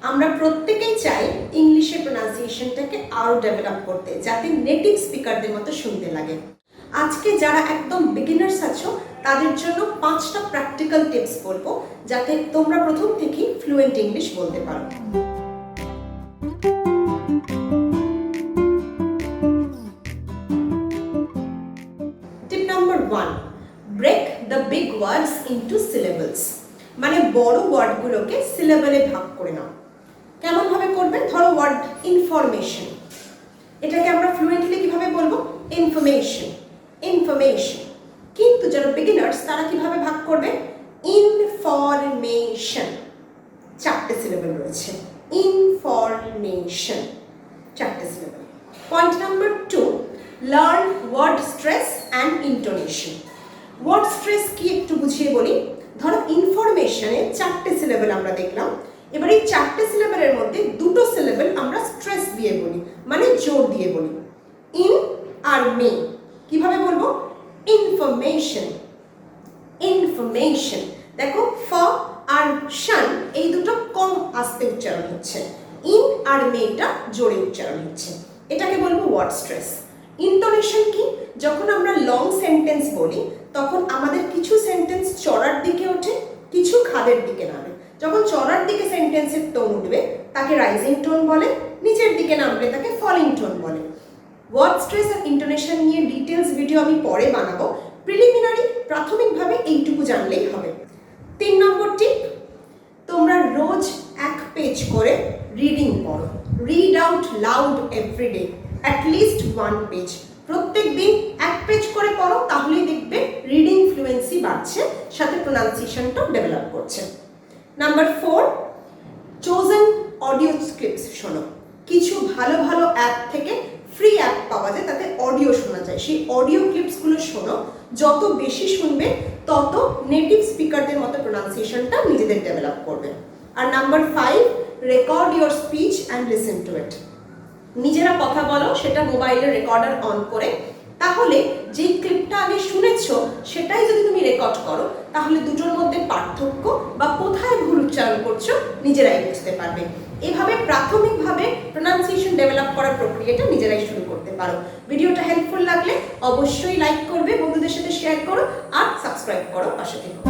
আমরা প্রত্যেকেই চাই ইংলিশের প্রোনাউন্সিয়েশনটাকে আরও ডেভেলপ করতে, যাতে নেটিভ স্পিকারদের মতো শুনতে লাগে। আজকে যারা একদম বিগিনার্স আছো তাদের জন্য 5টা প্র্যাকটিক্যাল টিপস বলবো, যাতে তোমরা প্রথম থেকেই ফ্লুয়েন্ট ইংলিশ বলতে পারো। Tip number 1, break the big words into syllables. মানে বড় ওয়ার্ডগুলোকে সিলেবলে ভাগ করে নাও। কেমন ভাবে করবে? ধরো ওয়ার্ড ইনফরমেশন, এটাকে আমরা ফ্লুয়েন্টলি কিভাবে বলবো? Information, information. কিন্তু যারা বিগিনার্স তারা কিভাবে ভাগ করবে? ইনফরমেশন, 4টে সিলেবল রয়েছে। ইনফরমেশন, 4টে syllable. Point number 2, learn word stress and intonation. Word stress কি একটু বুঝিয়ে বলি। ধরো ইনফরমেশনে 4টে সিলেবল আমরা দেখলাম, এবার এই 4টে সিলেবলের মধ্যে 2টো সিলেবল আমরা স্ট্রেস দিয়ে বলি, মানে জোর দিয়ে বলি। ইন আর মে কিভাবে বলবো? Information, information. দেখো ফ আর শান এই দুটো কম আস্তে উচ্চারণ হচ্ছে, ইন আর মেটা জোরে উচ্চারণ হচ্ছে। এটাকে বলবো ওয়ার্ড স্ট্রেস। ইন্টোনেশন কি? যখন আমরা লং সেন্টেন্স বলি তখন আমাদের কিছু সেন্টেন্স চড়ার দিকে ওঠে, কিছু খাদের দিকে নামে। যখন চড়ার দিকে সেন্টেন্সের টোন উঠবে তাকে রাইজিং টোন বলে, নিচের দিকে নামলে তাকে ফলিং টোন বলে। ওয়ার্ড স্ট্রেস আর ইন্টোনেশন নিয়ে ডিটেলস ভিডিও আমি পরে বানাবো, প্রিলিমিনারি প্রাথমিকভাবে এইটুকু জানলেই হবে। 3 নম্বর টিপ, তোমরা রোজ 1 পেজ করে রিডিং পড়ো। Read out loud everyday, at least 1 page. প্রত্যেক দিন 1 পেজ করে পড়ো, তাহলেই দেখবে রিডিং ফ্লুয়েন্সি বাড়ছে, সাথে প্রোনাউন্সিয়েশনটাও ডেভেলপ করছে। নাম্বার 4, চোজেন অডিও ক্লিপস শোনো। কিছু ভালো ভালো অ্যাপ থেকে ফ্রি অ্যাপ পাওয়া যায়, তাতে অডিও শোনা যায়। সেই অডিও ক্লিপসগুলো শোনো, যত বেশি শুনবে তত নেটিভ স্পিকারদের মতো প্রোনাউন্সিয়েশনটা নিজেদের ডেভেলপ করবে। আর number 5, record your speech and listen to it. নিজেরা কথা বলো, সেটা মোবাইলের রেকর্ডার অন করে। তাহলে যেই ক্লিপটা আগে শুনেছো সেটাই যদি তুমি রেকর্ড করো, তাহলে দুটোর মধ্যে পার্থক্য বা কোথায় ভুল উচ্চারণ করছো নিজেরাই বুঝতে পারবে। এভাবে প্রাথমিকভাবে প্রোনাউন্সিয়েশন ডেভেলপ করার প্রক্রিয়াটা নিজেরাই শুরু করতে পারো। ভিডিওটা হেল্পফুল লাগলে অবশ্যই লাইক করবে, বন্ধুদের সাথে শেয়ার করো আর সাবস্ক্রাইব করো, পাশে থেকো।